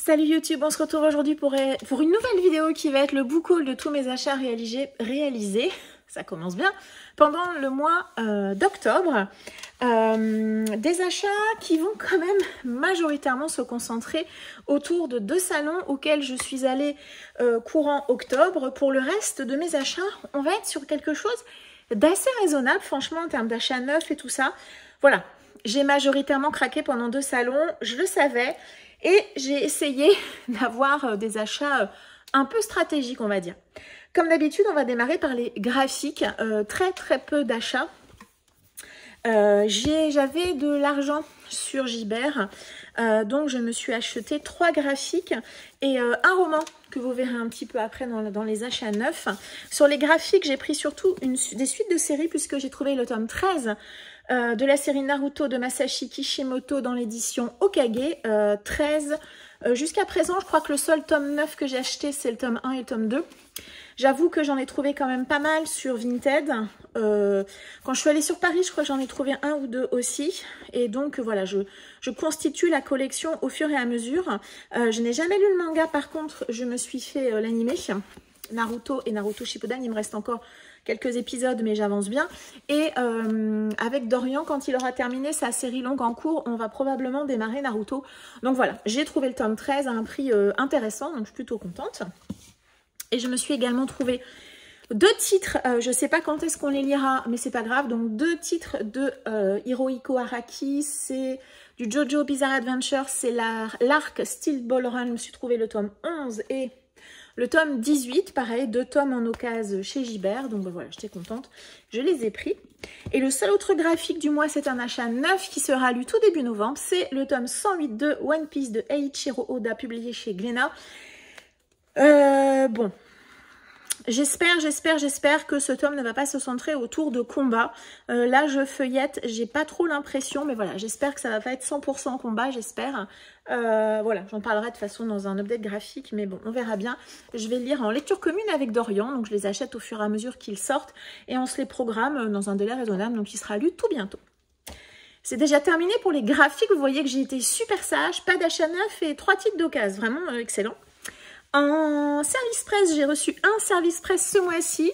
Salut YouTube, on se retrouve aujourd'hui pour une nouvelle vidéo qui va être le book haul de tous mes achats réalisés, ça commence bien, pendant le mois d'octobre. Des achats qui vont quand même majoritairement se concentrer autour de deux salons auxquels je suis allée courant octobre. Pour le reste de mes achats, on va être sur quelque chose d'assez raisonnable, franchement, en termes d'achats neufs et tout ça. Voilà, j'ai majoritairement craqué pendant deux salons, je le savais. Et j'ai essayé d'avoir des achats un peu stratégiques, on va dire. Comme d'habitude, on va démarrer par les graphiques. Très peu d'achats. J'avais de l'argent sur Gibert. Donc, je me suis acheté 3 graphiques et un roman que vous verrez un petit peu après dans les achats neufs. Sur les graphiques, j'ai pris surtout des suites de séries puisque j'ai trouvé le tome 13 de la série Naruto de Masashi Kishimoto dans l'édition Hokage, 13. Jusqu'à présent, je crois que le seul tome 9 que j'ai acheté, c'est le tome 1 et le tome 2. J'avoue que j'en ai trouvé quand même pas mal sur Vinted. Quand je suis allée sur Paris, je crois que j'en ai trouvé un ou deux aussi. Et donc, voilà, je constitue la collection au fur et à mesure. Je n'ai jamais lu le manga, par contre, je me suis fait l'animé. Naruto et Naruto Shippuden, il me reste encore quelques épisodes, mais j'avance bien. Et avec Dorian, quand il aura terminé sa série longue en cours, on va probablement démarrer Naruto. Donc voilà, j'ai trouvé le tome 13 à un prix intéressant, donc je suis plutôt contente. Et je me suis également trouvé 2 titres, je ne sais pas quand est-ce qu'on les lira, mais c'est pas grave. Donc 2 titres de Hirohiko Araki, c'est du JoJo Bizarre Adventure, c'est l'arc Steel Ball Run. Je me suis trouvé le tome 11 et le tome 18, pareil, 2 tomes en occasion chez Gibert. Donc voilà, j'étais contente, je les ai pris. Et le seul autre graphique du mois, c'est un achat neuf qui sera lu tout début novembre. C'est le tome 108 de One Piece de Eiichiro Oda, publié chez Glénat. Bon, j'espère que ce tome ne va pas se centrer autour de combats. Là, je feuillette, j'ai pas trop l'impression, mais voilà, j'espère que ça va pas être 100% combat, j'espère. Voilà, j'en parlerai de toute façon dans un update graphique, mais bon, on verra bien. Je vais lire en lecture commune avec Dorian, donc je les achète au fur et à mesure qu'ils sortent, et on se les programme dans un délai raisonnable, donc il sera lu tout bientôt. C'est déjà terminé pour les graphiques, vous voyez que j'ai été super sage, pas d'achat neuf et 3 titres d'occasion, vraiment excellent. En service presse, j'ai reçu un service presse ce mois-ci.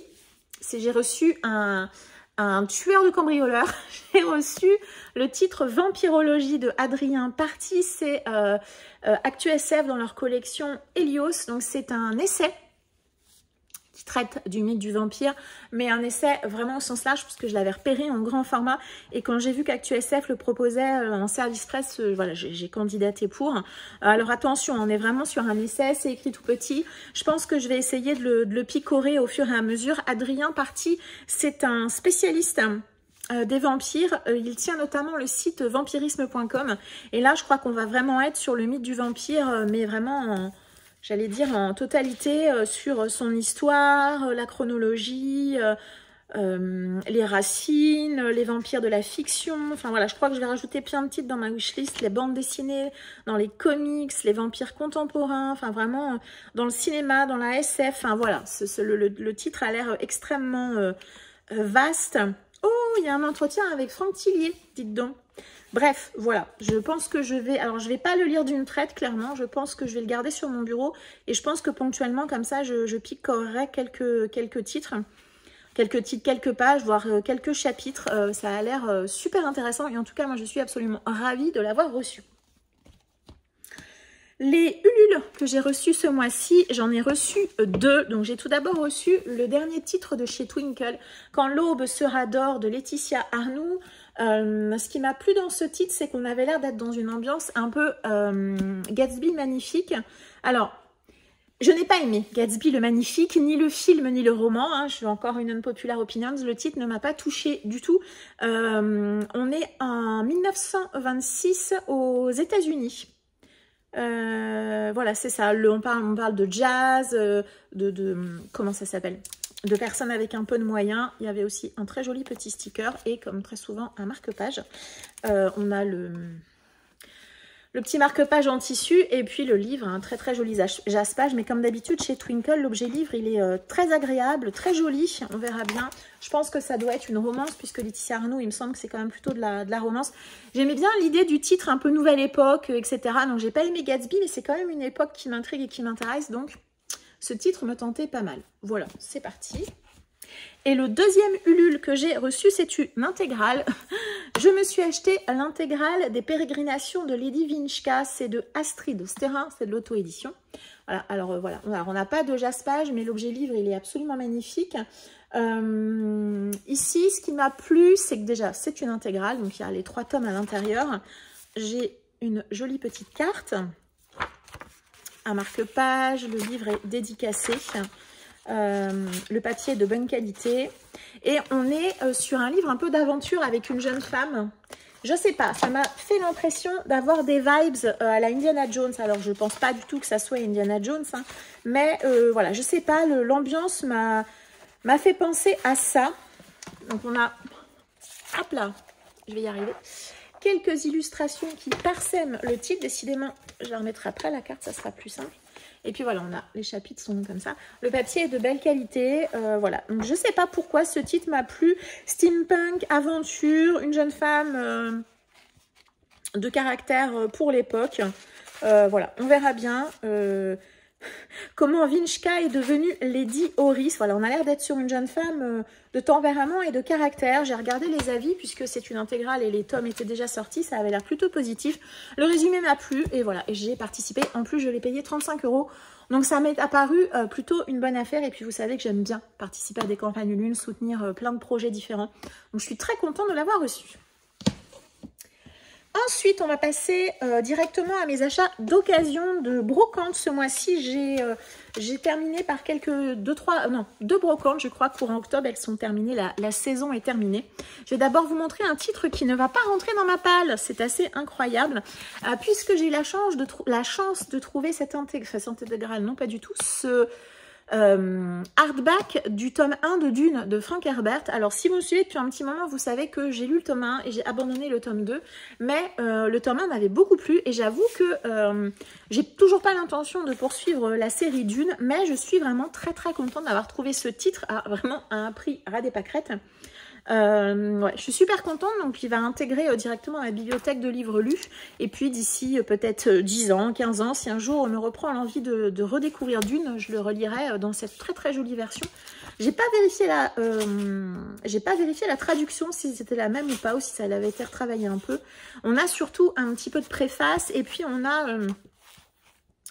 J'ai reçu un tueur de cambrioleurs. J'ai reçu le titre Vampirologie de Adrien Parti. C'est Actu SF dans leur collection Helios. Donc c'est un essai qui traite du mythe du vampire, mais un essai vraiment au sens large, puisque je l'avais repéré en grand format, et quand j'ai vu qu'Actu SF le proposait en service presse, voilà, j'ai candidaté pour. Alors attention, on est vraiment sur un essai, c'est écrit tout petit, je pense que je vais essayer de le picorer au fur et à mesure. Adrien Parti, c'est un spécialiste des vampires, il tient notamment le site vampirisme.com, et là je crois qu'on va vraiment être sur le mythe du vampire, mais vraiment j'allais dire en totalité, sur son histoire, la chronologie, les racines, les vampires de la fiction. Enfin voilà, je crois que je vais rajouter plein de titres dans ma wishlist, les bandes dessinées, dans les comics, les vampires contemporains, enfin vraiment dans le cinéma, dans la SF. Enfin voilà, le titre a l'air extrêmement vaste. Oh, il y a un entretien avec Franck Tillier, dites donc. Bref, voilà, je pense que je vais... Alors, je vais pas le lire d'une traite, clairement. Je pense que je vais le garder sur mon bureau. Et je pense que ponctuellement, comme ça, je picorerai quelques titres. Quelques pages, voire quelques chapitres. Ça a l'air super intéressant. Et en tout cas, moi, je suis absolument ravie de l'avoir reçu. Les Ulule que j'ai reçus ce mois-ci, j'en ai reçu 2. Donc, j'ai tout d'abord reçu le dernier titre de chez Twinkle, Quand l'aube sera d'or de Laetitia Arnoux. Ce qui m'a plu dans ce titre, c'est qu'on avait l'air d'être dans une ambiance un peu Gatsby magnifique. Alors, je n'ai pas aimé Gatsby le magnifique, ni le film, ni le roman. Hein. Je suis encore une unpopular opinion. Le titre ne m'a pas touchée du tout. On est en 1926 aux États-Unis. Voilà, c'est ça. On parle de jazz, comment ça s'appelle, de personnes avec un peu de moyens. Il y avait aussi un très joli petit sticker et comme très souvent un marque-page. On a le le petit marque-page en tissu et puis le livre, un très très joli jaspage. Mais comme d'habitude chez Twinkle, l'objet livre, il est très agréable, très joli. On verra bien. Je pense que ça doit être une romance puisque Laetitia Arnaud, il me semble que c'est quand même plutôt de la romance. J'aimais bien l'idée du titre un peu nouvelle époque, etc. Donc j'ai pas aimé Gatsby, mais c'est quand même une époque qui m'intrigue et qui m'intéresse. Donc ce titre me tentait pas mal. Voilà, c'est parti. Et le deuxième Ulule que j'ai reçu, c'est une intégrale. Je me suis acheté l'intégrale des pérégrinations de Lady Vinchka. C'est de Astrid Sterrin, c'est de l'auto-édition. Voilà, alors voilà, on n'a pas de jaspage, mais l'objet livre, il est absolument magnifique. Ici, ce qui m'a plu, c'est que déjà, c'est une intégrale. Donc, il y a les 3 tomes à l'intérieur. J'ai une jolie petite carte. Un marque-page, le livre est dédicacé. Le papier est de bonne qualité et on est sur un livre un peu d'aventure avec une jeune femme. Je sais pas, ça m'a fait l'impression d'avoir des vibes à la Indiana Jones. Alors je pense pas du tout que ça soit Indiana Jones, hein, mais voilà, je sais pas, l'ambiance m'a fait penser à ça. Donc on a, hop là, je vais y arriver, quelques illustrations qui parsèment le titre. Décidément, je la remettrai après la carte, ça sera plus simple. Et puis voilà, on a les chapitres sont comme ça. Le papier est de belle qualité. Voilà. Donc, je ne sais pas pourquoi ce titre m'a plu. Steampunk, aventure, une jeune femme de caractère pour l'époque. Voilà, on verra bien comment Vinchka est devenue Lady Horis. Voilà, on a l'air d'être sur une jeune femme de tempérament et de caractère. J'ai regardé les avis puisque c'est une intégrale et les tomes étaient déjà sortis. Ça avait l'air plutôt positif. Le résumé m'a plu et voilà, et j'ai participé. En plus, je l'ai payé 35 €. Donc ça m'est apparu plutôt une bonne affaire. Et puis vous savez que j'aime bien participer à des campagnes Ulule, soutenir plein de projets différents. Donc je suis très contente de l'avoir reçu. Ensuite, on va passer directement à mes achats d'occasion de brocante. Ce mois-ci, j'ai terminé par deux brocantes, je crois, courant octobre. Elles sont terminées, la saison est terminée. Je vais d'abord vous montrer un titre qui ne va pas rentrer dans ma palle. C'est assez incroyable. Puisque j'ai eu la chance de trouver cette intégrale, non pas du tout, ce hardback du tome 1 de Dune de Frank Herbert. Alors si vous me suivez depuis un petit moment, vous savez que j'ai lu le tome 1 et j'ai abandonné le tome 2, mais le tome 1 m'avait beaucoup plu et j'avoue que j'ai toujours pas l'intention de poursuivre la série Dune, mais je suis vraiment très très contente d'avoir trouvé ce titre vraiment à un prix ras des pâquerettes. Ouais, je suis super contente, donc il va intégrer directement ma bibliothèque de livres lus. Et puis d'ici peut-être 10 ans, 15 ans, si un jour on me reprend l'envie de redécouvrir Dune, je le relirai dans cette très très jolie version. J'ai pas vérifié la traduction, si c'était la même ou pas, ou si ça avait été retravaillé un peu. On a surtout un petit peu de préface, et puis on a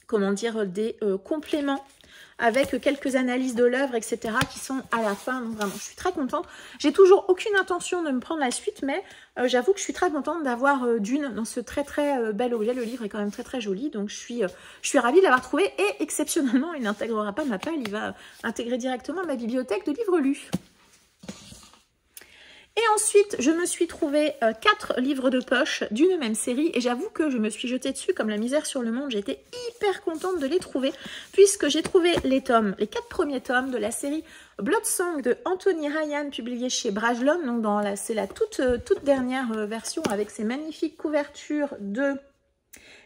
comment dire, des compléments avec quelques analyses de l'œuvre, etc. qui sont à la fin. Donc vraiment, je suis très contente. J'ai toujours aucune intention de me prendre la suite, mais j'avoue que je suis très contente d'avoir Dune dans ce très très bel objet. Le livre est quand même très très joli, donc je suis ravie de l'avoir trouvé. Et exceptionnellement, il n'intégrera pas ma palle, il va intégrer directement ma bibliothèque de livres lus. Et ensuite, je me suis trouvé 4 livres de poche d'une même série et j'avoue que je me suis jetée dessus comme la misère sur le monde. J'étais hyper contente de les trouver puisque j'ai trouvé les 4 premiers tomes de la série Bloodsong de Anthony Ryan publié chez Brajlon. Donc c'est la toute dernière version avec ces magnifiques couvertures de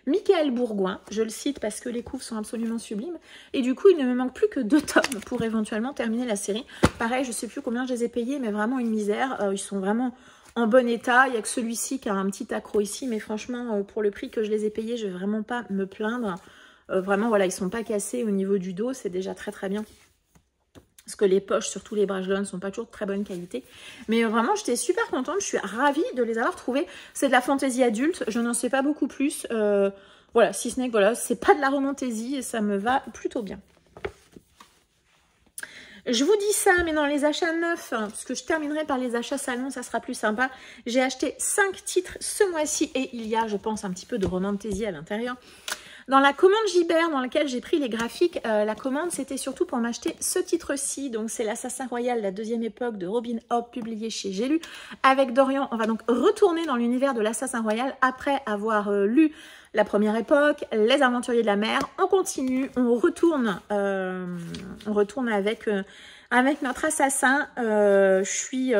Michael Bourgoin, je le cite parce que les couves sont absolument sublimes. Et du coup, il ne me manque plus que 2 tomes pour éventuellement terminer la série. Pareil, je ne sais plus combien je les ai payés, mais vraiment une misère. Ils sont vraiment en bon état. Il n'y a que celui-ci qui a un petit accroc ici. Mais franchement, pour le prix que je les ai payés, je ne vais vraiment pas me plaindre. Vraiment, voilà, ils ne sont pas cassés au niveau du dos. C'est déjà très très bien. Parce que les poches, surtout les Brajlon, ne sont pas toujours de très bonne qualité. Mais vraiment, j'étais super contente. Je suis ravie de les avoir trouvés. C'est de la fantaisie adulte. Je n'en sais pas beaucoup plus. Voilà, si ce n'est que voilà, c'est pas de la romantaisie et ça me va plutôt bien. Je vous dis ça, mais dans les achats neufs, parce que je terminerai par les achats salon, ça sera plus sympa. J'ai acheté 5 titres ce mois-ci et il y a, je pense, un petit peu de romantaisie à l'intérieur. Dans la commande Gibert, dans laquelle j'ai pris les graphiques, la commande, c'était surtout pour m'acheter ce titre-ci. Donc, c'est l'Assassin Royal, la deuxième époque de Robin Hobb, publié chez J'ai lu. Avec Dorian, on va donc retourner dans l'univers de l'Assassin Royal après avoir lu la première époque, les Aventuriers de la mer. On continue, on retourne avec notre assassin. Je suis...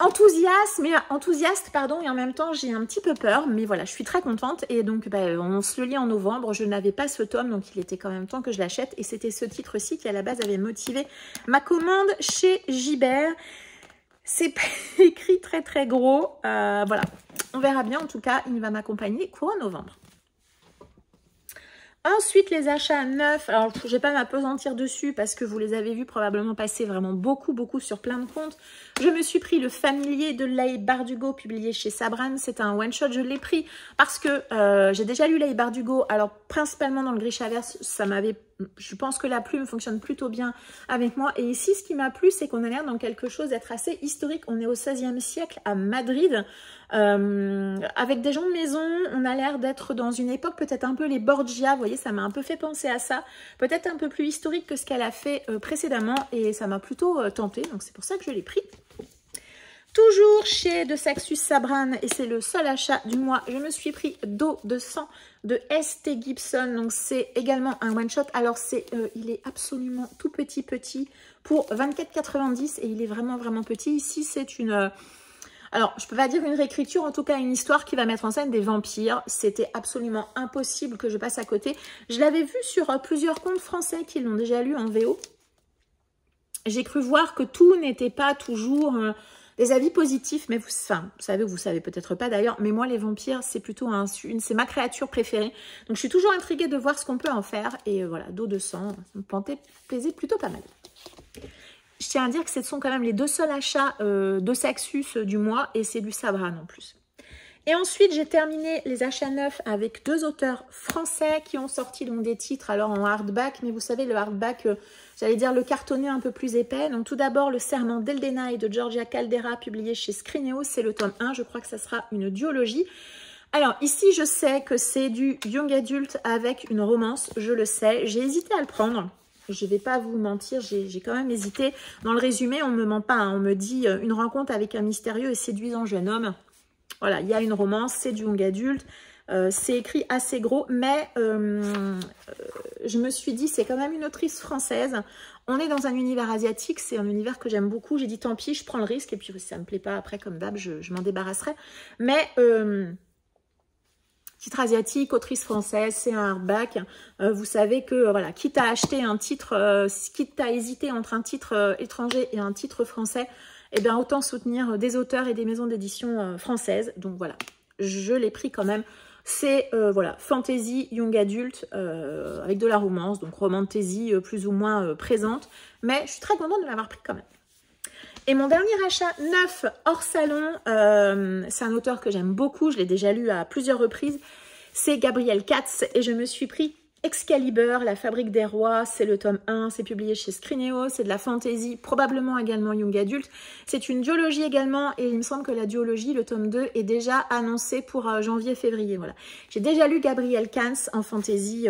enthousiaste, pardon, et en même temps j'ai un petit peu peur, mais voilà, je suis très contente. Et donc on se le lit en novembre. Je n'avais pas ce tome, donc il était quand même temps que je l'achète, et c'était ce titre-ci qui à la base avait motivé ma commande chez Gibert. C'est écrit très très gros, voilà, on verra bien. En tout cas, il va m'accompagner courant novembre. Ensuite, les achats neufs. Alors, je ne vais pas m'apesantir dessus parce que vous les avez vus probablement passer vraiment beaucoup sur plein de comptes. Je me suis pris le familier de Leigh Bardugo publié chez Sabran. C'est un one-shot. Je l'ai pris parce que j'ai déjà lu Leigh Bardugo. Alors, principalement dans le Grishaverse, ça m'avait... Je pense que la plume fonctionne plutôt bien avec moi. Et ici, ce qui m'a plu, c'est qu'on a l'air dans quelque chose d'être assez historique. On est au XVIe siècle à Madrid. Avec des gens de maison, on a l'air d'être dans une époque peut-être un peu les Borgia, vous voyez, ça m'a un peu fait penser à ça, peut-être un peu plus historique que ce qu'elle a fait précédemment, et ça m'a plutôt tenté, donc c'est pour ça que je l'ai pris. Toujours chez De Saxus Sabran, et c'est le seul achat du mois, je me suis pris Dos de sang de S.T. Gibson, donc c'est également un one-shot. Alors il est absolument tout petit pour 24,90 et il est vraiment petit. Ici c'est une... alors, je peux pas dire une réécriture, en tout cas une histoire qui va mettre en scène des vampires. C'était absolument impossible que je passe à côté. Je l'avais vu sur plusieurs comptes français qui l'ont déjà lu en VO. J'ai cru voir que tout n'était pas toujours des avis positifs, mais vous savez peut-être pas d'ailleurs, mais moi les vampires, c'est plutôt c'est ma créature préférée. Donc je suis toujours intriguée de voir ce qu'on peut en faire. Et voilà, Dos de sang, ça me plaisait plutôt pas mal. Je tiens à dire que ce sont quand même les deux seuls achats de Saxus du mois, et c'est du Sabran en plus. Et ensuite, j'ai terminé les achats neufs avec deux auteurs français qui ont sorti donc des titres alors en hardback, mais vous savez, le hardback, j'allais dire le cartonné un peu plus épais. Donc tout d'abord, Le Serment d'Eldenai de Georgia Caldera, publié chez Scrinéo, c'est le tome 1, je crois que ça sera une duologie. Alors ici, je sais que c'est du young adulte avec une romance, je le sais, j'ai hésité à le prendre. Je ne vais pas vous mentir, j'ai quand même hésité. Dans le résumé, on ne me ment pas, hein. On me dit une rencontre avec un mystérieux et séduisant jeune homme. Voilà, il y a une romance, c'est du young adulte. C'est écrit assez gros, mais je me suis dit, c'est quand même une autrice française. On est dans un univers asiatique, c'est un univers que j'aime beaucoup. J'ai dit, tant pis, je prends le risque. Et puis, si ça ne me plaît pas après, comme d'hab, je m'en débarrasserai. Mais... titre asiatique, autrice française, c'est un hardback. Vous savez que, voilà, quitte à acheter un titre, quitte à hésiter entre un titre étranger et un titre français, eh bien, autant soutenir des auteurs et des maisons d'édition françaises. Donc, voilà, je l'ai pris quand même. C'est, voilà, fantasy, young adulte, avec de la romance, donc romantasy plus ou moins présente. Mais je suis très contente de l'avoir pris quand même. Et mon dernier achat neuf hors salon, c'est un auteur que j'aime beaucoup, je l'ai déjà lu à plusieurs reprises, c'est Gabriel Katz, et je me suis pris Excalibur, La Fabrique des Rois, c'est le tome 1, c'est publié chez Scrinéo, c'est de la fantasy, probablement également young adulte. C'est une duologie également, et il me semble que la duologie, le tome 2, est déjà annoncé pour janvier-février. Voilà. J'ai déjà lu Gabriel Katz en fantasy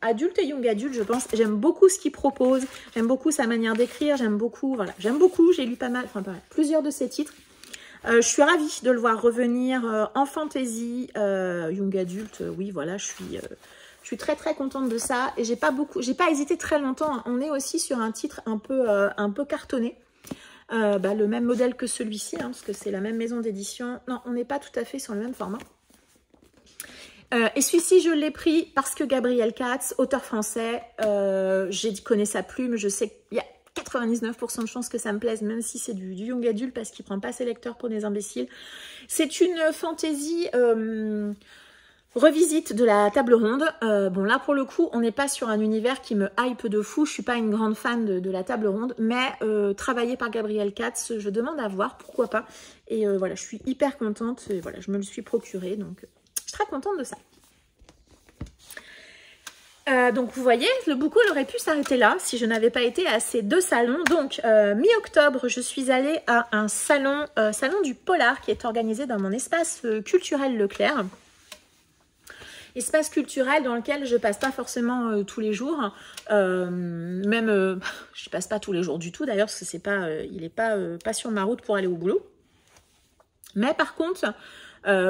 adulte et young adulte, je pense. J'aime beaucoup ce qu'il propose, j'aime beaucoup sa manière d'écrire, j'aime beaucoup, j'ai lu pas mal, plusieurs de ses titres. Je suis ravie de le voir revenir en fantasy, young adulte, oui, voilà, je suis très contente de ça, et j'ai pas hésité très longtemps. On est aussi sur un titre un peu cartonné, le même modèle que celui-ci, hein, parce que c'est la même maison d'édition. Non, on n'est pas tout à fait sur le même format. Et celui-ci, je l'ai pris parce que Gabriel Katz, auteur français, je connais sa plume, je sais qu'il y a 99% de chances que ça me plaise, même si c'est du young adulte, parce qu'il prend pas ses lecteurs pour des imbéciles. C'est une fantaisie revisite de la table ronde. Bon, là, pour le coup, on n'est pas sur un univers qui me hype de fou. Je suis pas une grande fan de la table ronde, mais travaillé par Gabriel Katz, je demande à voir, pourquoi pas. Et voilà, je suis hyper contente. Et voilà, je me le suis procuré, donc je suis très contente de ça. Donc vous voyez, le bouquin aurait pu s'arrêter là si je n'avais pas été à ces deux salons. Donc mi-octobre, je suis allée à un salon du polar qui est organisé dans mon espace culturel Leclerc. Espace culturel dans lequel je passe pas forcément tous les jours, je passe pas tous les jours du tout d'ailleurs, parce que il n'est pas sur ma route pour aller au boulot. Mais par contre,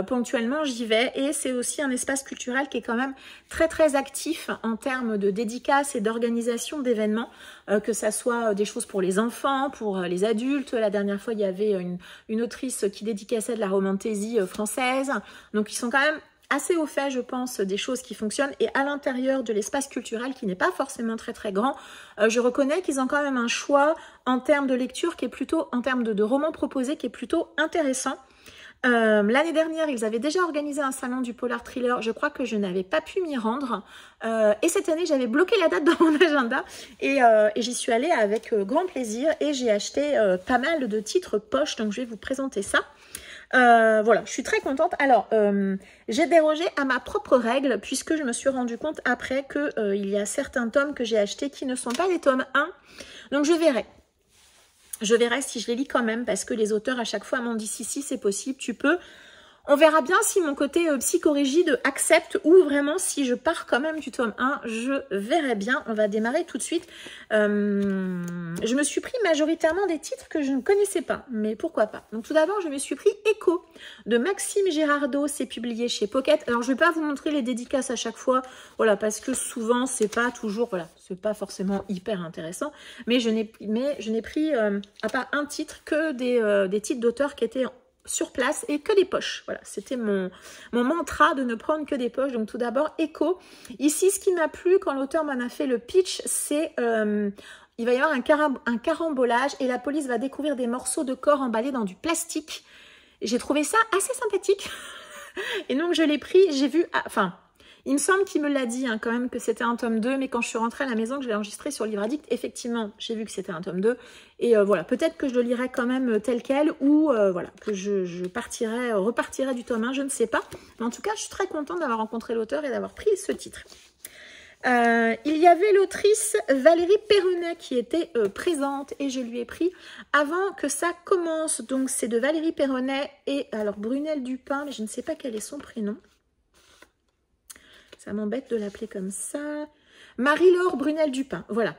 ponctuellement j'y vais, et c'est aussi un espace culturel qui est quand même très très actif en termes de dédicaces et d'organisation d'événements, que ça soit des choses pour les enfants, pour les adultes. La dernière fois il y avait une autrice qui dédicaçait de la romantaisie française, donc ils sont quand même assez au fait, je pense, des choses qui fonctionnent. Et à l'intérieur de l'espace culturel, qui n'est pas forcément très très grand, je reconnais qu'ils ont quand même un choix en termes de lecture qui est plutôt, en termes de romans proposés, qui est plutôt intéressant. L'année dernière, ils avaient déjà organisé un salon du polar thriller. Je crois que je n'avais pas pu m'y rendre. Et cette année, j'avais bloqué la date dans mon agenda. Et j'y suis allée avec grand plaisir. Et j'ai acheté pas mal de titres poche. Donc, je vais vous présenter ça. Voilà, je suis très contente. Alors, j'ai dérogé à ma propre règle puisque je me suis rendu compte après que il y a certains tomes que j'ai achetés qui ne sont pas les tomes 1. Donc, je verrai. Je verrai si je les lis quand même parce que les auteurs à chaque fois m'ont dit si c'est possible, tu peux. On verra bien si mon côté psychorigide accepte ou vraiment si je pars quand même du tome 1, je verrai bien. On va démarrer tout de suite. Je me suis pris majoritairement des titres que je ne connaissais pas, mais pourquoi pas. Donc tout d'abord, je me suis pris Echo de Maxime Girardot, c'est publié chez Pocket. Alors je ne vais pas vous montrer les dédicaces à chaque fois, voilà, parce que souvent c'est pas toujours, voilà, c'est pas forcément hyper intéressant. Mais je n'ai pris à part un titre que des titres d'auteurs qui étaient sur place et que des poches. Voilà, c'était mon mantra de ne prendre que des poches. Donc tout d'abord, Echo. Ici, ce qui m'a plu quand l'auteur m'en a fait le pitch, c'est il va y avoir un carambolage et la police va découvrir des morceaux de corps emballés dans du plastique. J'ai trouvé ça assez sympathique. Et donc je l'ai pris, j'ai vu, enfin, il me semble qu'il me l'a dit hein, quand même que c'était un tome 2, mais quand je suis rentrée à la maison, que je l'ai enregistré sur Livre Addict, effectivement, j'ai vu que c'était un tome 2. Et voilà, peut-être que je le lirai quand même tel quel, ou voilà, que je repartirai du tome 1, je ne sais pas. Mais en tout cas, je suis très contente d'avoir rencontré l'auteur et d'avoir pris ce titre. Il y avait l'autrice Valérie Perronnet qui était présente et je lui ai pris avant que ça commence. Donc c'est de Valérie Perronnet et alors Brunel Dupin, mais je ne sais pas quel est son prénom. Ça m'embête de l'appeler comme ça. Marie-Laure Brunel Dupin, voilà.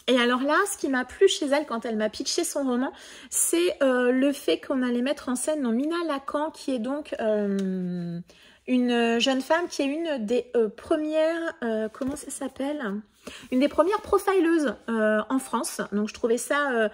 Et alors là, ce qui m'a plu chez elle quand elle m'a pitché son roman, c'est le fait qu'on allait mettre en scène Mina Lacan, qui est donc une jeune femme qui est une des premières, comment ça s'appelle ? Une des premières profileuses en France. Donc je trouvais ça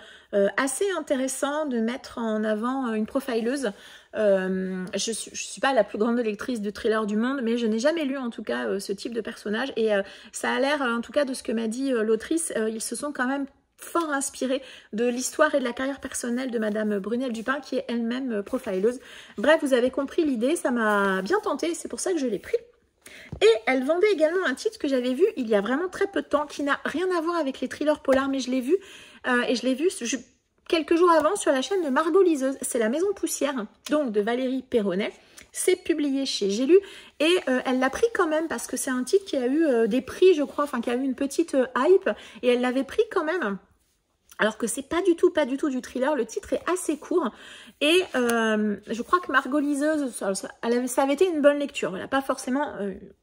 assez intéressant de mettre en avant une profileuse. Je suis pas la plus grande lectrice de thriller du monde, mais je n'ai jamais lu en tout cas ce type de personnage. Et ça a l'air, en tout cas de ce que m'a dit l'autrice, ils se sont quand même fort inspirés de l'histoire et de la carrière personnelle de Madame Brunel Dupin, qui est elle-même profileuse. Bref, vous avez compris l'idée, ça m'a bien tenté, c'est pour ça que je l'ai pris. Et elle vendait également un titre que j'avais vu il y a vraiment très peu de temps, qui n'a rien à voir avec les thrillers polars, mais je l'ai vu, et je l'ai vu quelques jours avant sur la chaîne de Margot Liseuse. C'est La Maison Poussière, donc de Valérie Perronnet. C'est publié chez J'ai lu, et elle l'a pris quand même, parce que c'est un titre qui a eu des prix, je crois, enfin qui a eu une petite hype, et elle l'avait pris quand même. Alors que c'est pas du tout du thriller, le titre est assez court et je crois que Margot Liseuse, ça avait été une bonne lecture, voilà, pas forcément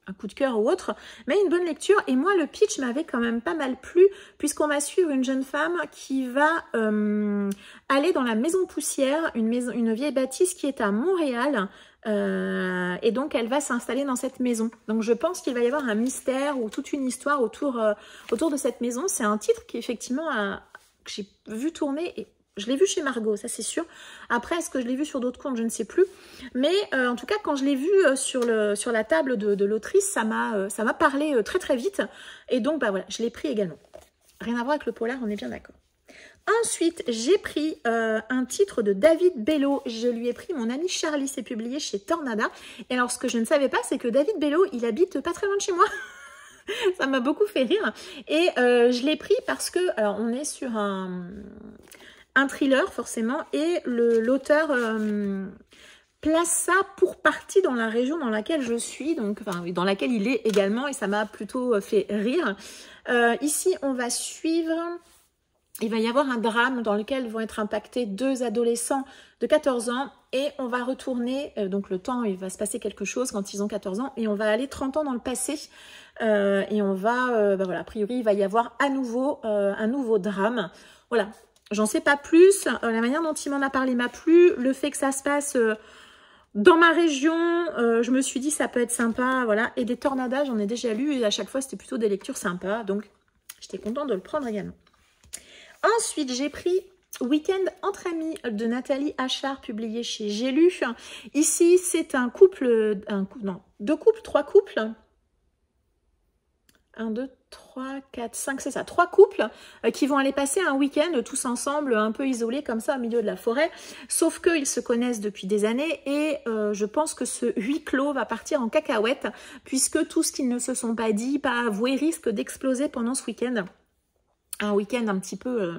un coup de cœur ou autre, mais une bonne lecture. Et moi le pitch m'avait quand même pas mal plu puisqu'on va suivre une jeune femme qui va aller dans la Maison Poussière, une vieille bâtisse qui est à Montréal. Et donc elle va s'installer dans cette maison. Donc je pense qu'il va y avoir un mystère ou toute une histoire autour de cette maison. C'est un titre qui effectivement que j'ai vu tourner et je l'ai vu chez Margot, ça c'est sûr. Après, est-ce que je l'ai vu sur d'autres comptes, je ne sais plus. Mais en tout cas, quand je l'ai vu sur la table de l'autrice, ça m'a parlé très très vite. Et donc, bah voilà, je l'ai pris également. Rien à voir avec le polar, on est bien d'accord. Ensuite, j'ai pris un titre de David Bello. Je lui ai pris Mon ami Charlie, c'est publié chez Tornada. Et alors, ce que je ne savais pas, c'est que David Bello, il habite pas très loin de chez moi. Ça m'a beaucoup fait rire. Et je l'ai pris parce que, alors on est sur un thriller forcément, et l'auteur place ça pour partie dans la région dans laquelle je suis, donc enfin, dans laquelle il est également, et ça m'a plutôt fait rire. Ici, on va suivre... Il va y avoir un drame dans lequel vont être impactés 2 adolescents de 14 ans et on va retourner, donc le temps, il va se passer quelque chose quand ils ont 14 ans et on va aller 30 ans dans le passé et on va, bah voilà, a priori, il va y avoir à nouveau un nouveau drame. Voilà, j'en sais pas plus, la manière dont il m'en a parlé m'a plu, le fait que ça se passe Dans ma région, je me suis dit ça peut être sympa, voilà. Et des tornadas, j'en ai déjà lu et à chaque fois c'était plutôt des lectures sympas, donc j'étais contente de le prendre également. Ensuite, j'ai pris Week-end entre amis de Nathalie Achard, publié chez J'ai lu. Ici, c'est un couple, deux couples, trois couples. 1, 2, 3, 4, 5, c'est ça, 3 couples qui vont aller passer un week-end tous ensemble, un peu isolés comme ça au milieu de la forêt, sauf qu'ils se connaissent depuis des années et je pense que ce huis clos va partir en cacahuète puisque tout ce qu'ils ne se sont pas dit, pas avoué, risque d'exploser pendant ce week-end. Un week-end un petit peu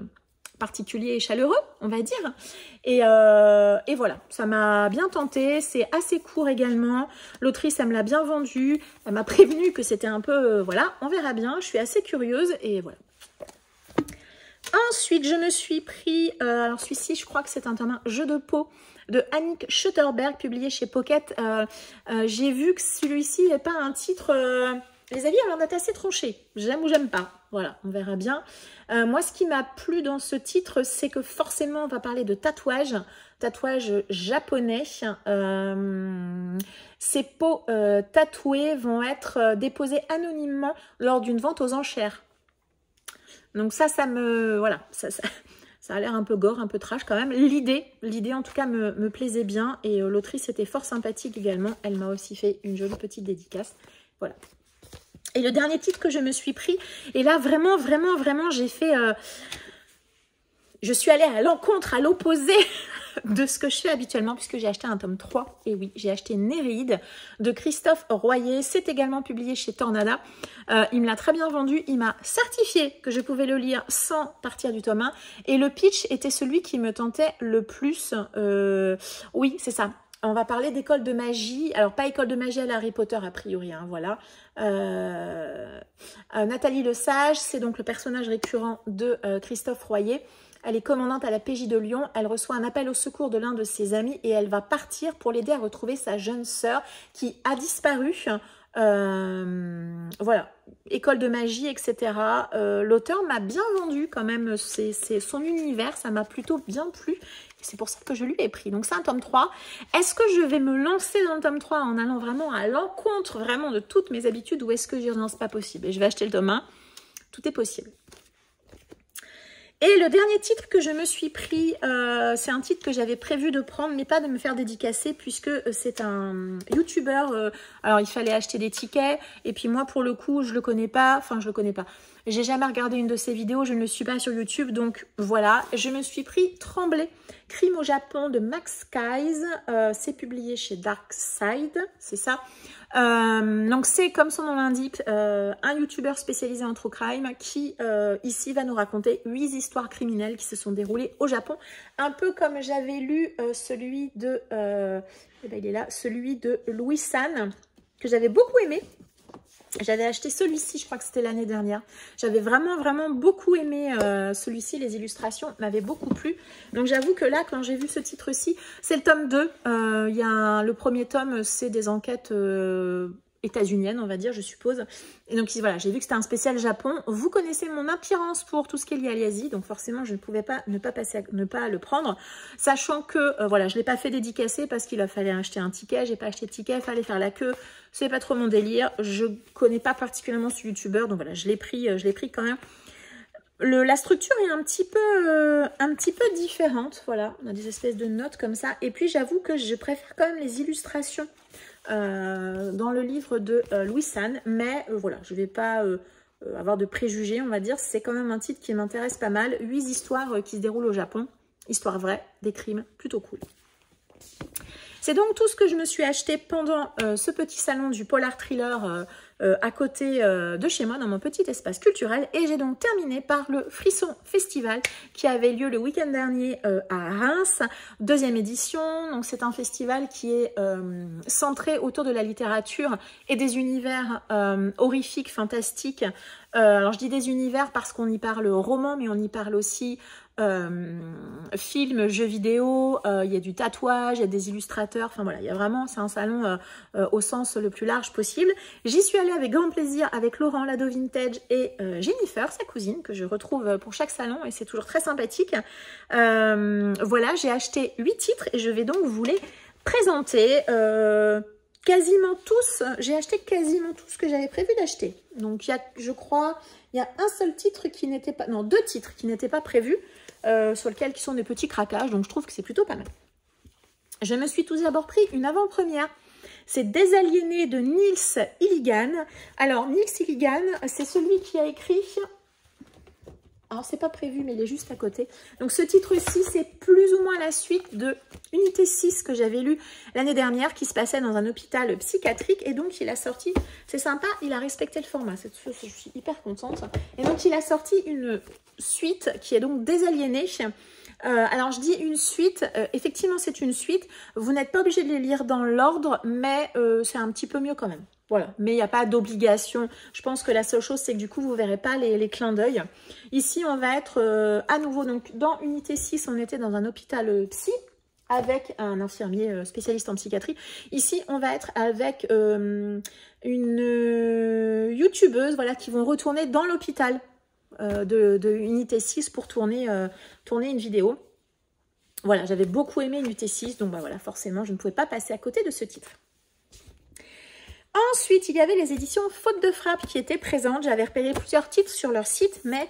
particulier et chaleureux, on va dire. Et voilà, ça m'a bien tenté. C'est assez court également. L'autrice, elle me l'a bien vendu. Elle m'a prévenu que c'était un peu... voilà, on verra bien. Je suis assez curieuse et voilà. Ensuite, je me suis pris... alors celui-ci, je crois que c'est un tome 1, Jeu de peau de Annick Schutterberg, publié chez Pocket. J'ai vu que celui-ci n'est pas un titre... les avis ont l'air d'être assez tranchés. J'aime ou j'aime pas. Voilà, on verra bien. Moi, ce qui m'a plu dans ce titre, c'est que forcément, on va parler de tatouage japonais. Ces peaux tatouées vont être déposées anonymement lors d'une vente aux enchères. Donc ça me... voilà, ça a l'air un peu gore, un peu trash quand même. L'idée en tout cas me plaisait bien et l'autrice était fort sympathique également. Elle m'a aussi fait une jolie petite dédicace. Voilà. Et le dernier titre que je me suis pris, et là vraiment j'ai fait... je suis allée à l'encontre, à l'opposé de ce que je fais habituellement puisque j'ai acheté un tome 3. Et oui, j'ai acheté Néréide de Christophe Royer. C'est également publié chez Tornada. Il me l'a très bien vendu. Il m'a certifié que je pouvais le lire sans partir du tome 1. Et le pitch était celui qui me tentait le plus. Oui, c'est ça. On va parler d'école de magie. Alors, pas école de magie à la Harry Potter, a priori, hein, voilà. Nathalie Lesage, c'est donc le personnage récurrent de Christophe Royer. Elle est commandante à la PJ de Lyon. Elle reçoit un appel au secours de l'un de ses amis et elle va partir pour l'aider à retrouver sa jeune sœur qui a disparu. Voilà, école de magie, etc. L'auteur m'a bien vendu quand même, c'est son univers, ça m'a plutôt bien plu. C'est pour ça que je lui ai pris. Donc c'est un tome 3. Est-ce que je vais me lancer dans le tome 3 en allant vraiment à l'encontre vraiment de toutes mes habitudes ou est-ce que je lance? Pas possible. Et je vais acheter le tome 1. Tout est possible. Et le dernier titre que je me suis pris, c'est un titre que j'avais prévu de prendre, mais pas de me faire dédicacer, puisque c'est un YouTuber. Alors, il fallait acheter des tickets, et puis moi, pour le coup, je le connais pas. Enfin, je le connais pas. J'ai jamais regardé une de ses vidéos, je ne le suis pas sur YouTube, donc voilà. Je me suis pris Trembler, Crime au Japon de Max Keyes. C'est publié chez Dark Side, c'est ça. Donc c'est comme son nom l'indique, un youtubeur spécialisé en true crime qui ici va nous raconter 8 histoires criminelles qui se sont déroulées au Japon, un peu comme j'avais lu celui de il est là, celui de Louis San que j'avais beaucoup aimé. J'avais acheté celui-ci, je crois que c'était l'année dernière. J'avais vraiment beaucoup aimé celui-ci, les illustrations m'avaient beaucoup plu. Donc j'avoue que là, quand j'ai vu ce titre-ci, c'est le tome 2. Le premier tome, c'est des enquêtes états-uniennes, on va dire, je suppose. Et donc voilà, j'ai vu que c'était un spécial Japon. Vous connaissez mon attirance pour tout ce qui est lié à l'Asie, donc forcément, je ne pouvais pas ne pas le prendre. Sachant que, voilà, je ne l'ai pas fait dédicacer parce qu'il a fallu acheter un ticket. J'ai pas acheté de ticket, il fallait faire la queue. C'est pas trop mon délire. Je connais pas particulièrement ce youtubeur, donc voilà, je l'ai pris quand même. La structure est un petit peu différente, voilà. On a des espèces de notes comme ça. Et puis, j'avoue que je préfère quand même les illustrations dans le livre de Louis San. Mais voilà, je vais pas avoir de préjugés, on va dire. C'est quand même un titre qui m'intéresse pas mal. 8 histoires qui se déroulent au Japon. Histoire vraie, des crimes, plutôt cool. C'est donc tout ce que je me suis acheté pendant ce petit salon du Polar Thriller à côté de chez moi, dans mon petit espace culturel. Et j'ai donc terminé par le Frisson Festival qui avait lieu le week-end dernier à Reims, 2e édition. Donc c'est un festival qui est centré autour de la littérature et des univers horrifiques, fantastiques. Alors je dis des univers parce qu'on y parle roman, mais on y parle aussi films, jeux vidéo, il y a du tatouage, il y a des illustrateurs, enfin voilà, il y a vraiment, c'est un salon au sens le plus large possible. J'y suis allée avec grand plaisir avec Laurent Lado Vintage et Jennifer, sa cousine, que je retrouve pour chaque salon et c'est toujours très sympathique. Voilà, j'ai acheté 8 titres et je vais donc vous les présenté. Quasiment tous, j'ai acheté quasiment tout ce que j'avais prévu d'acheter. Donc, il y a, je crois, il y a un seul titre qui n'était pas... Non, 2 titres qui n'étaient pas prévus, sur lesquels qui sont des petits craquages. Donc, je trouve que c'est plutôt pas mal. Je me suis tout d'abord pris une avant-première. C'est Des Aliénés de Nils Illigan. Alors, Nils Illigan, c'est celui qui a écrit... Alors, c'est pas prévu, mais il est juste à côté. Donc, ce titre-ci, c'est plus ou moins la suite de Unité 6 que j'avais lu l'année dernière, qui se passait dans un hôpital psychiatrique. Et donc, il a sorti, c'est sympa, il a respecté le format. Je suis hyper contente. Et donc, il a sorti une suite qui est donc Des Aliénés. Alors, je dis une suite. Effectivement, c'est une suite. Vous n'êtes pas obligé de les lire dans l'ordre, mais c'est un petit peu mieux quand même. Voilà, mais il n'y a pas d'obligation. Je pense que la seule chose, c'est que du coup, vous ne verrez pas les clins d'œil. Ici, on va être à nouveau, donc dans Unité 6, on était dans un hôpital psy avec un infirmier spécialiste en psychiatrie. Ici, on va être avec une youtubeuse, voilà, qui vont retourner dans l'hôpital de Unité 6 pour tourner une vidéo. Voilà, j'avais beaucoup aimé Unité 6, donc bah voilà, forcément, je ne pouvais pas passer à côté de ce titre. Ensuite, il y avait les éditions Faute de frappe qui étaient présentes. J'avais repéré plusieurs titres sur leur site, mais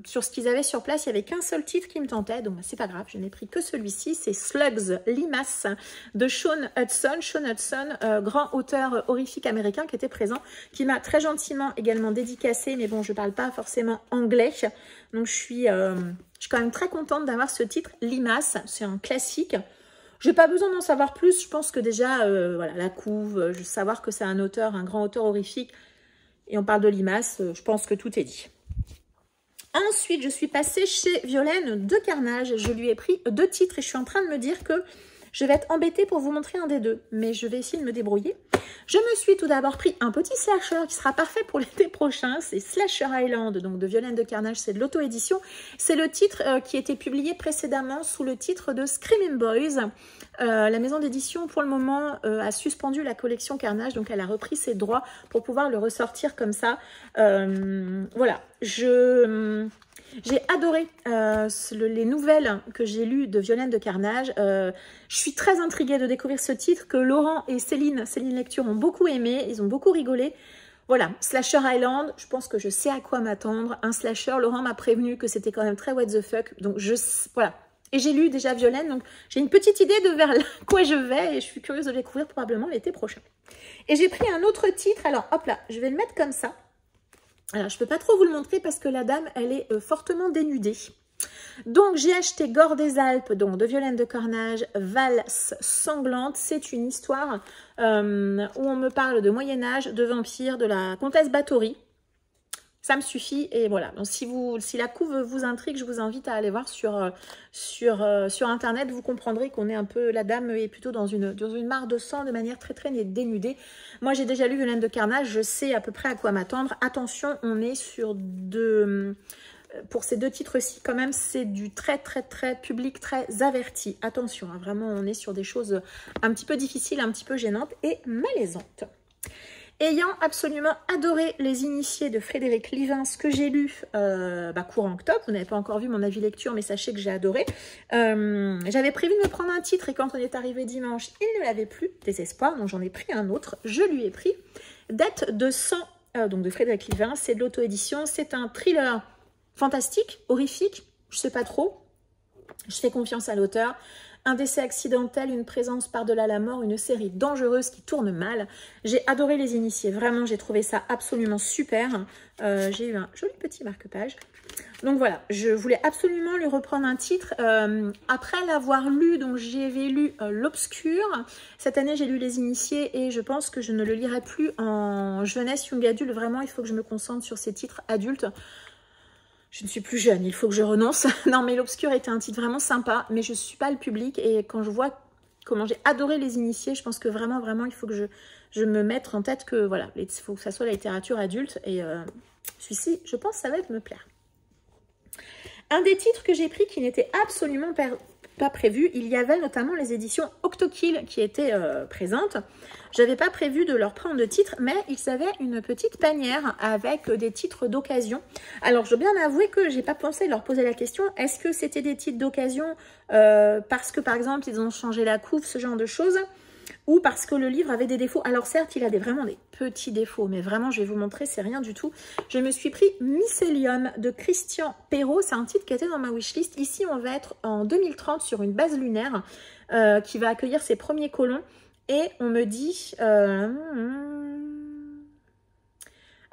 sur ce qu'ils avaient sur place, il n'y avait qu'un seul titre qui me tentait. Donc, c'est pas grave, je n'ai pris que celui-ci. C'est Slugs, Limaces de Sean Hudson. Sean Hudson, grand auteur horrifique américain qui était présent, qui m'a très gentiment également dédicacé. Mais bon, je ne parle pas forcément anglais. Donc, je suis quand même très contente d'avoir ce titre, Limaces. C'est un classique. Je n'ai pas besoin d'en savoir plus, je pense que déjà, voilà, la couve, savoir que c'est un auteur, un grand auteur horrifique, et on parle de limaces, je pense que tout est dit. Ensuite, je suis passée chez Violaine de Carnage, je lui ai pris 2 titres et je suis en train de me dire que je vais être embêtée pour vous montrer un des 2, mais je vais essayer de me débrouiller. Je me suis tout d'abord pris un petit slasher qui sera parfait pour l'été prochain. C'est Slasher Island, donc de Violaine de Carnage, c'est de l'auto-édition. C'est le titre qui était publié précédemment sous le titre de Screaming Boys. La maison d'édition, pour le moment, a suspendu la collection Carnage, donc elle a repris ses droits pour pouvoir le ressortir comme ça. Voilà, j'ai adoré les nouvelles que j'ai lues de Violaine de Carnage. Je suis très intriguée de découvrir ce titre que Laurent et Céline Lecture ont beaucoup aimé. Ils ont beaucoup rigolé. Voilà, Slasher Island, je pense que je sais à quoi m'attendre. Un slasher, Laurent m'a prévenu que c'était quand même très what the fuck. Donc, voilà. Et j'ai lu déjà Violaine, donc j'ai une petite idée de vers quoi je vais. Et je suis curieuse de le découvrir probablement l'été prochain. Et j'ai pris un autre titre. Alors, hop là, je vais le mettre comme ça. Alors, je ne peux pas trop vous le montrer parce que la dame, elle est fortement dénudée. Donc, j'ai acheté Gore des Alpes, donc de Violaine de Carnage, Valse sanglante. C'est une histoire où on me parle de Moyen-Âge, de vampires, de la comtesse Bathory. Ça me suffit et voilà. Donc, si la couve vous intrigue, je vous invite à aller voir sur Internet. Vous comprendrez qu'on est un peu... La dame est plutôt dans une mare de sang de manière très dénudée. Moi, j'ai déjà lu Violaine de Carnage. Je sais à peu près à quoi m'attendre. Attention, on est sur pour ces 2 titres-ci, quand même, c'est du très public, très averti. Attention, hein, vraiment, on est sur des choses un petit peu difficiles, un petit peu gênantes et malaisantes. Ayant absolument adoré Les Initiés de Frédéric Livins, que j'ai lu courant octobre, vous n'avez pas encore vu mon avis lecture, mais sachez que j'ai adoré. J'avais prévu de me prendre un titre et quand on est arrivé dimanche, il ne l'avait plus, désespoir, donc j'en ai pris un autre. Je lui ai pris Dette de sang, donc de Frédéric Livins, c'est de l'auto-édition, c'est un thriller fantastique, horrifique, je ne sais pas trop, je fais confiance à l'auteur. Un décès accidentel, une présence par-delà la mort, une série dangereuse qui tourne mal. J'ai adoré Les Initiés, vraiment, j'ai trouvé ça absolument super. J'ai eu un joli petit marque-page. Donc voilà, je voulais absolument lui reprendre un titre. Après l'avoir lu, donc j'avais lu L'Obscur. Cette année, j'ai lu Les Initiés et je pense que je ne le lirai plus en jeunesse, young adulte. Vraiment, il faut que je me concentre sur ces titres adultes. Je ne suis plus jeune, il faut que je renonce. Non, mais L'Obscur était un titre vraiment sympa, mais je ne suis pas le public. Et quand je vois comment j'ai adoré Les Initiés, je pense que vraiment, il faut que je me mette en tête que, voilà, il faut que ça soit la littérature adulte. Et celui-ci, je pense que ça va me plaire. Un des titres que j'ai pris qui n'était absolument pas prévu. Il y avait notamment les éditions Octokill qui étaient présentes. Je n'avais pas prévu de leur prendre de titres, mais ils avaient une petite panière avec des titres d'occasion. Alors, je dois bien avouer que j'ai pas pensé leur poser la question, est-ce que c'était des titres d'occasion parce que, par exemple, ils ont changé la couve, ce genre de choses, ou parce que le livre avait des défauts. Alors certes, il a vraiment des petits défauts, mais vraiment, je vais vous montrer, c'est rien du tout. Je me suis pris Mycelium de Christian Perrault. C'est un titre qui était dans ma wishlist. Ici, on va être en 2030 sur une base lunaire qui va accueillir ses premiers colons. Et on me dit...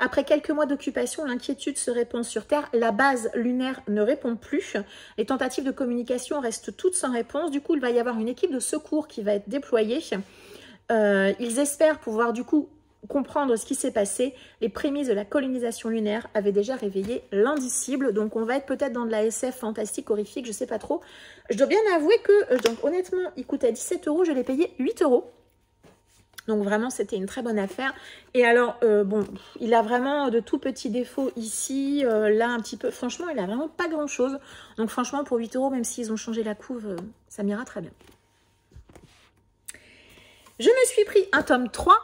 Après quelques mois d'occupation, l'inquiétude se répand sur Terre. La base lunaire ne répond plus. Les tentatives de communication restent toutes sans réponse. Du coup, il va y avoir une équipe de secours qui va être déployée. Ils espèrent pouvoir du coup comprendre ce qui s'est passé. Les prémices de la colonisation lunaire avaient déjà réveillé l'indicible. Donc, on va être peut-être dans de la SF fantastique, horrifique, je ne sais pas trop. Je dois bien avouer que, donc, honnêtement, il coûtait 17 €. Je l'ai payé 8 €. Donc vraiment, c'était une très bonne affaire. Et alors, bon, il a vraiment de tout petits défauts ici, là un petit peu. Franchement, il a vraiment pas grand-chose. Donc franchement, pour 8 €, même s'ils ont changé la couve, ça m'ira très bien. Je me suis pris un tome 3,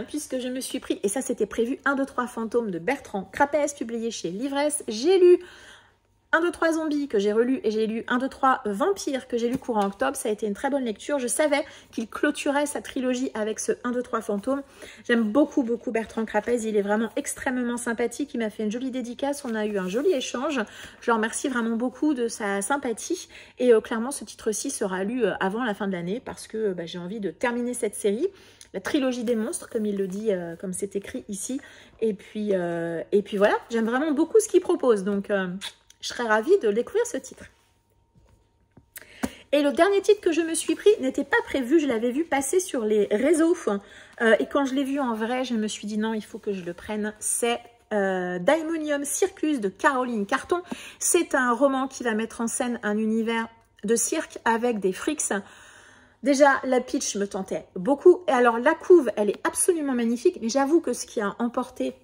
puisque je me suis pris, et ça c'était prévu, 1, 2, 3 fantômes de Bertrand Crapès, publié chez Livresse. J'ai lu 1, 2, 3 zombies que j'ai relu et j'ai lu 1, 2, 3 vampires que j'ai lu courant octobre. Ça a été une très bonne lecture. Je savais qu'il clôturait sa trilogie avec ce 1, 2, 3 fantômes. J'aime beaucoup, beaucoup Bertrand Crapès. Il est vraiment extrêmement sympathique. Il m'a fait une jolie dédicace. On a eu un joli échange. Je le remercie vraiment beaucoup de sa sympathie. Et clairement, ce titre-ci sera lu avant la fin de l'année parce que j'ai envie de terminer cette série. La trilogie des monstres, comme il le dit, comme c'est écrit ici. Et puis voilà, j'aime vraiment beaucoup ce qu'il propose. Donc... je serais ravie de découvrir ce titre. Et le dernier titre que je me suis pris n'était pas prévu. Je l'avais vu passer sur les réseaux. Et quand je l'ai vu en vrai, je me suis dit non, il faut que je le prenne. C'est Daimonium Circus de Caroline Carton. C'est un roman qui va mettre en scène un univers de cirque avec des frics. Déjà, la pitch me tentait beaucoup. Et alors, la couve, elle est absolument magnifique. Mais j'avoue que ce qui a emporté...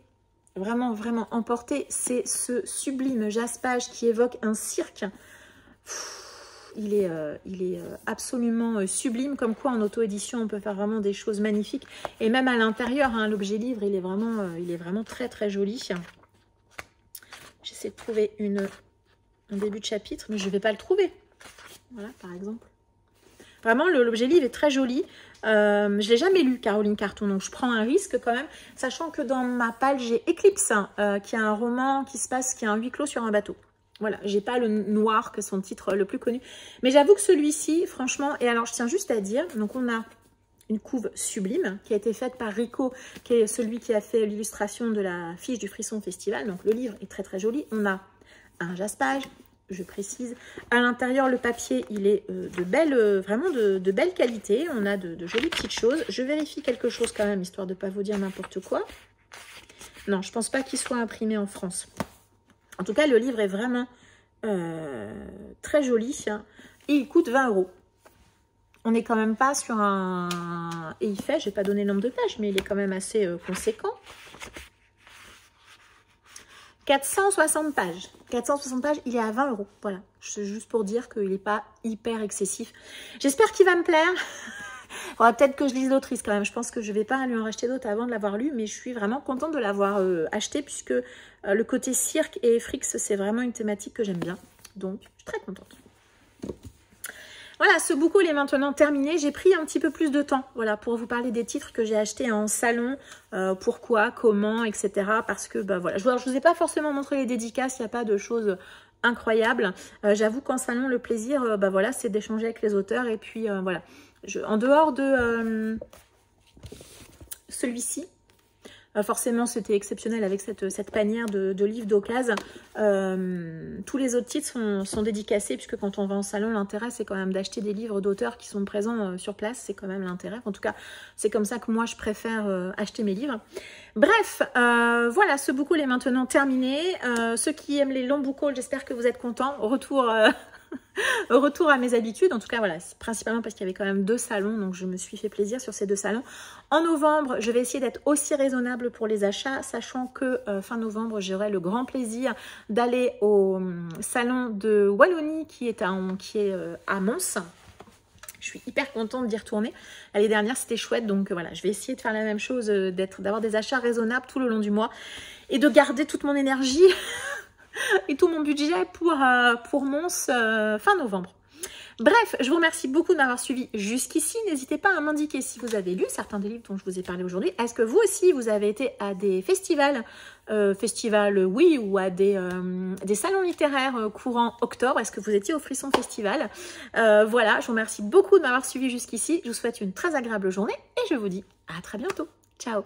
vraiment, vraiment emporté, c'est ce sublime jaspage qui évoque un cirque. Il est absolument sublime, comme quoi en auto-édition, on peut faire vraiment des choses magnifiques. Et même à l'intérieur, hein, l'objet livre, il est vraiment très, très joli. J'essaie de trouver un début de chapitre, mais je ne vais pas le trouver. Voilà, par exemple. Vraiment, l'objet livre est très joli. Je ne l'ai jamais lu, Caroline Carton, donc je prends un risque quand même, sachant que dans ma palle, j'ai Eclipse, qui est un roman qui est un huis clos sur un bateau. Voilà, j'ai pas le noir, que son titre le plus connu. Mais j'avoue que celui-ci, franchement, et alors je tiens juste à dire, donc on a une couve sublime qui a été faite par Rico, qui est celui qui a fait l'illustration de la fiche du Frisson Festival. Donc le livre est très très joli. On a un jaspage, je précise. À l'intérieur, le papier, il est vraiment de belle qualité. On a de jolies petites choses. Je vérifie quelque chose quand même, histoire de ne pas vous dire n'importe quoi. Non, je ne pense pas qu'il soit imprimé en France. En tout cas, le livre est vraiment très joli. Et il coûte 20 €. On n'est quand même pas sur un... Et il fait, je n'ai pas donné le nombre de pages, mais il est quand même assez conséquent. 460 pages. 460 pages, il est à 20 €. Voilà, c'est juste pour dire qu'il n'est pas hyper excessif. J'espère qu'il va me plaire. Il faudra peut-être que je lise l'autrice quand même. Je pense que je ne vais pas lui en racheter d'autres avant de l'avoir lu, mais je suis vraiment contente de l'avoir acheté puisque le côté cirque et frics, c'est vraiment une thématique que j'aime bien. Donc, je suis très contente. Voilà, ce book-haul est maintenant terminé. J'ai pris un petit peu plus de temps, voilà, pour vous parler des titres que j'ai achetés en salon, pourquoi, comment, etc. Parce que, voilà, je ne vous ai pas forcément montré les dédicaces, il n'y a pas de choses incroyables. J'avoue qu'en salon, le plaisir, voilà, c'est d'échanger avec les auteurs. Et puis, voilà, en dehors de celui-ci, forcément, c'était exceptionnel avec cette panière de livres d'occasion. Tous les autres titres sont dédicacés, puisque quand on va en salon, l'intérêt, c'est quand même d'acheter des livres d'auteurs qui sont présents sur place. C'est quand même l'intérêt. En tout cas, c'est comme ça que moi, je préfère acheter mes livres. Bref, voilà, ce book haul est maintenant terminé. Ceux qui aiment les longs book hauls, j'espère que vous êtes contents. Retour Retour à mes habitudes, en tout cas voilà, principalement parce qu'il y avait quand même 2 salons, donc je me suis fait plaisir sur ces 2 salons. En novembre, je vais essayer d'être aussi raisonnable pour les achats, sachant que fin novembre, j'aurai le grand plaisir d'aller au salon de Wallonie qui est à Mons. Je suis hyper contente d'y retourner. L'année dernière, c'était chouette, donc voilà, je vais essayer de faire la même chose, d'avoir des achats raisonnables tout le long du mois et de garder toute mon énergie et tout mon budget pour Mons fin novembre. Bref, je vous remercie beaucoup de m'avoir suivi jusqu'ici. N'hésitez pas à m'indiquer si vous avez lu certains des livres dont je vous ai parlé aujourd'hui. Est-ce que vous aussi, vous avez été à des festivals, oui, ou à des salons littéraires courant octobre? Est-ce que vous étiez au Frisson Festival? Voilà, je vous remercie beaucoup de m'avoir suivi jusqu'ici. Je vous souhaite une très agréable journée et je vous dis à très bientôt. Ciao!